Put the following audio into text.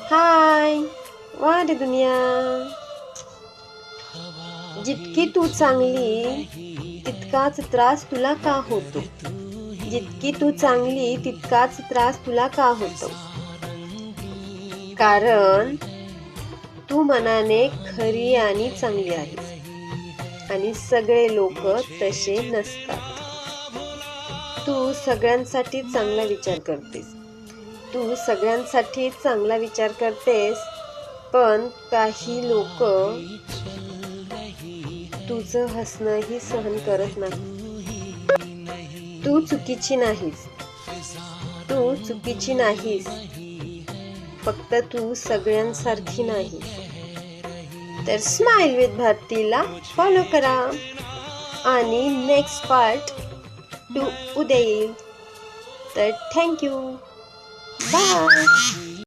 हाय वारे दुनिया. जितकी तू चांगली तितकाच त्रास तुला का होतो. जितकी तू चांगली तितकाच त्रास तुला का होतो. कारण तू मनाने खरी आणि चांगली आहेस आणि सगळे लोक तसे नसतात. तू सगळ्यांसाठी चांगला विचार करतेस. तू सगळ्यांसाठी चांगला विचार करतेस, पण काही लोक तुझं हसणंही सहन करत नाही. तू चुकीची नाहीस. तू चुकीची नाहीस. फक्त तू सगळ्यांसारखी नाहीस. तर स्माइल विथ भारतीला फॉलो करा आणि नेक्स्ट पार्ट 2 उद्या येईल. तर थँक्यू. बाय.